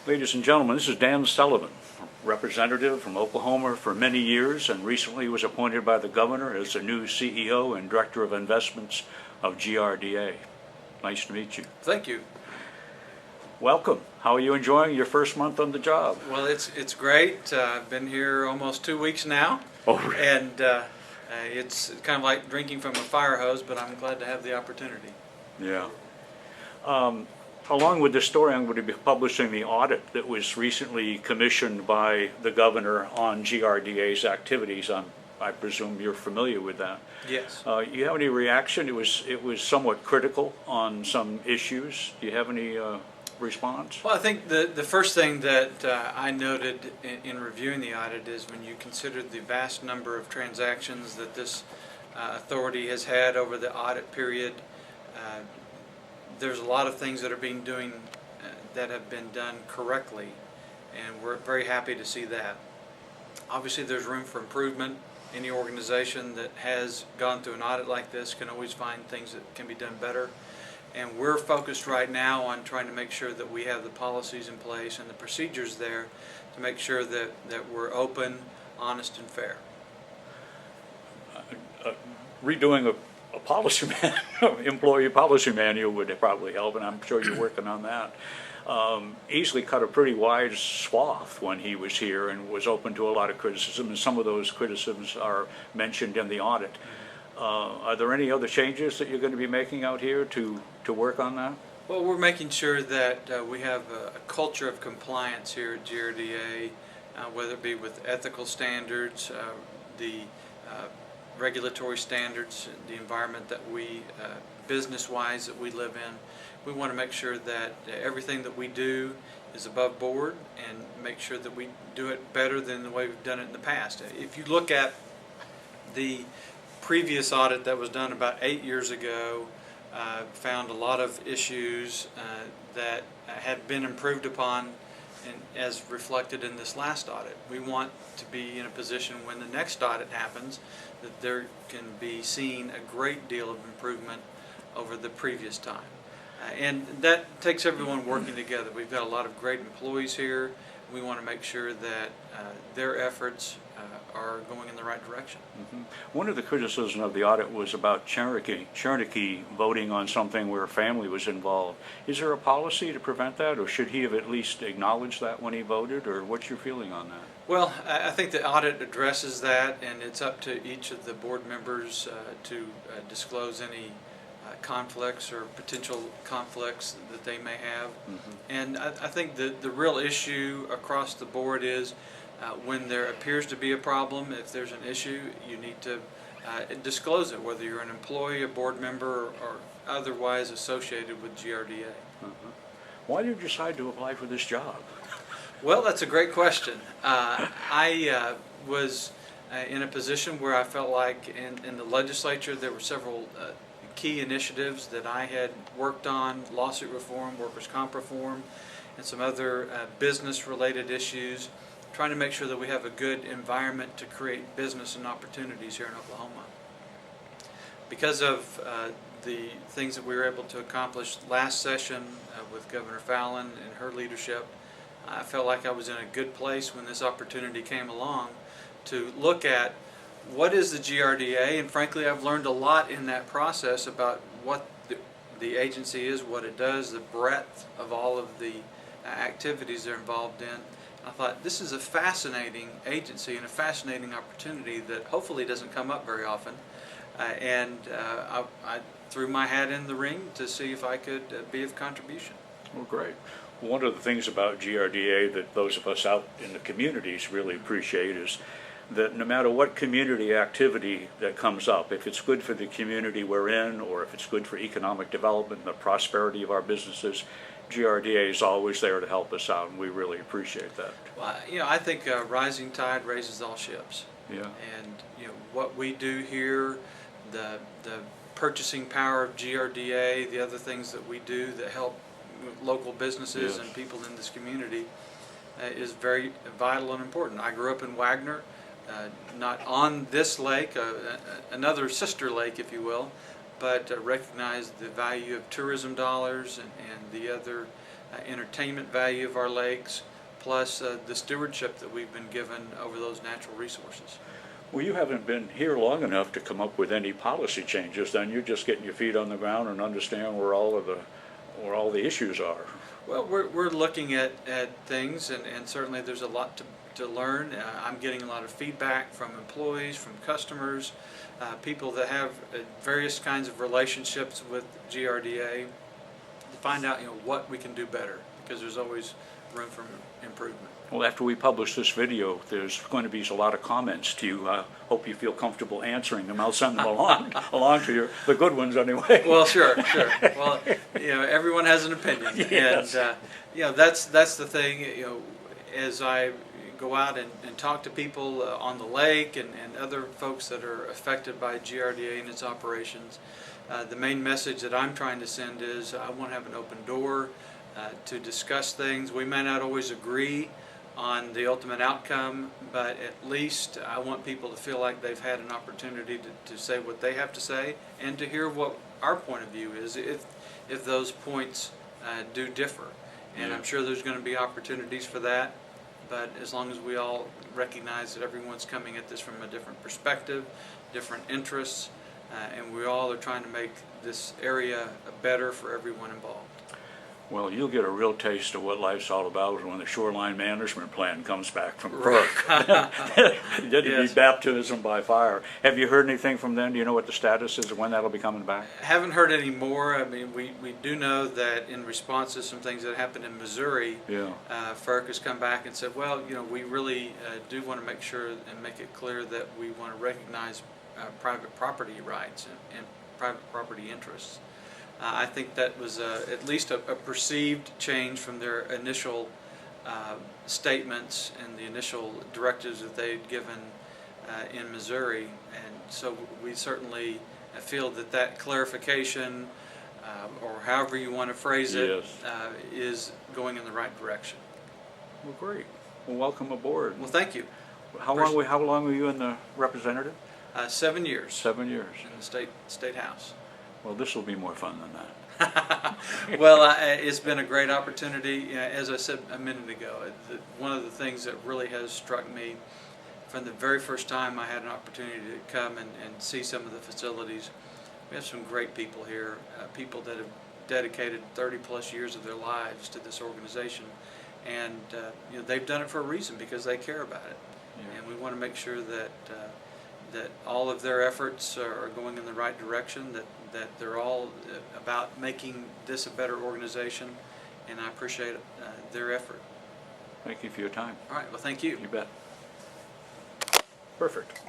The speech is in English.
Ladies and gentlemen, this is Dan Sullivan, representative from Oklahoma for many years, and recently was appointed by the governor as the new CEO and Director of Investments of GRDA. Nice to meet you. Thank you. Welcome. How are you enjoying your first month on the job? Well, it's great. I've been here almost 2 weeks now. Oh, really? And it's kind of like drinking from a fire hose, but I'm glad to have the opportunity. Yeah. Along with this story, I'm going to be publishing the audit that was recently commissioned by the governor on GRDA's activities. I presume you're familiar with that. Yes. You have any reaction? It was somewhat critical on some issues. Do you have any response? Well, I think the first thing that I noted in reviewing the audit is when you consider the vast number of transactions that this authority has had over the audit period, there's a lot of things that that have been done correctly, and we're very happy to see that. Obviously, there's room for improvement. Any organization that has gone through an audit like this can always find things that can be done better, and we're focused right now on trying to make sure that we have the policies in place and the procedures there to make sure that we're open, honest, and fair. Redoing a policy employee policy manual would probably help, and I'm sure you're working on that. Easily cut a pretty wide swath when he was here and was open to a lot of criticism, and some of those criticisms are mentioned in the audit. Are there any other changes that you're going to be making out here to work on that? Well, we're making sure that we have a culture of compliance here at GRDA, whether it be with ethical standards, the regulatory standards, the environment that we, business-wise, that we live in. We want to make sure that everything that we do is above board and make sure that we do it better than the way we've done it in the past. If you look at the previous audit that was done about 8 years ago, found a lot of issues that had been improved upon and as reflected in this last audit. We want to be in a position when the next audit happens that there can be seen a great deal of improvement over the previous time. And that takes everyone working together. We've got a lot of great employees here. We want to make sure that their efforts are going in the right direction. Mm-hmm. One of the criticisms of the audit was about Cherokee voting on something where a family was involved. Is there a policy to prevent that, or should he have at least acknowledged that when he voted, or what's your feeling on that? Well, I think the audit addresses that, and it's up to each of the board members to disclose any conflicts or potential conflicts that they may have. Mm-hmm. And I think the real issue across the board is when there appears to be a problem, if there's an issue, you need to disclose it, whether you're an employee, a board member, or otherwise associated with GRDA. Uh-huh. Why did you decide to apply for this job? Well, that's a great question. I was in a position where I felt like in the legislature there were several key initiatives that I had worked on: lawsuit reform, workers' comp reform, and some other business-related issues, trying to make sure that we have a good environment to create business and opportunities here in Oklahoma. Because of the things that we were able to accomplish last session with Governor Fallon and her leadership, I felt like I was in a good place when this opportunity came along to look at what is the GRDA, and frankly I've learned a lot in that process about what the agency is, what it does, the breadth of all of the activities they're involved in. I thought this is a fascinating agency and a fascinating opportunity that hopefully doesn't come up very often, and I threw my hat in the ring to see if I could be of contribution. Well, great. One of the things about GRDA that those of us out in the communities really appreciate is that no matter what community activity that comes up, if it's good for the community we're in, or if it's good for economic development and the prosperity of our businesses, GRDA is always there to help us out, and we really appreciate that. Well, I think rising tide raises all ships. Yeah. And what we do here, the purchasing power of GRDA, the other things that we do that help local businesses and people in this community is very vital and important. I grew up in Wagner, not on this lake, another sister lake, if you will, but recognize the value of tourism dollars and the other entertainment value of our lakes, plus the stewardship that we've been given over those natural resources. Well, you haven't been here long enough to come up with any policy changes, then you're just getting your feet on the ground and understand where all the issues are. Well, we're looking at things, and certainly there's a lot to learn. I'm getting a lot of feedback from employees, from customers, people that have various kinds of relationships with GRDA, to find out what we can do better, because there's always room for improvement. Well, after we publish this video, there's going to be a lot of comments to you. I hope you feel comfortable answering them. I'll send them along to you, the good ones anyway. Well, sure. Well, everyone has an opinion, Yes. and that's the thing. As I go out and talk to people on the lake and other folks that are affected by GRDA and its operations, the main message that I'm trying to send is I want to have an open door to discuss things. We may not always agree on the ultimate outcome, but at least I want people to feel like they've had an opportunity to say what they have to say, and to hear what our point of view is if those points do differ. And Yeah. I'm sure there's going to be opportunities for that, but as long as we all recognize that everyone's coming at this from a different perspective, different interests, and we all are trying to make this area better for everyone involved. Well, you'll get a real taste of what life's all about when the shoreline management plan comes back from FERC. It'd Yes. be baptism by fire. Have you heard anything from them? Do you know what the status is and when that'll be coming back? Haven't heard any more. I mean, we do know that in response to some things that happened in Missouri, Yeah. FERC has come back and said, well, we really do want to make sure and make it clear that we want to recognize private property rights and private property interests. I think that was at least a perceived change from their initial statements and the initial directives that they had given in Missouri, and so we certainly feel that clarification, or however you want to phrase it, Yes. is going in the right direction. Well, great. Well, welcome aboard. Well, thank you. How long were you in the representative? 7 years 7 years. in the state house. Well, this will be more fun than that. Well, it's been a great opportunity. As I said a minute ago, one of the things that really has struck me from the very first time I had an opportunity to come and see some of the facilities, we have some great people here, people that have dedicated 30+ years of their lives to this organization, and they've done it for a reason, because they care about it. Yeah. And we want to make sure that all of their efforts are going in the right direction, that they're all about making this a better organization, and I appreciate their effort. Thank you for your time. All right, well, thank you. You bet. Perfect.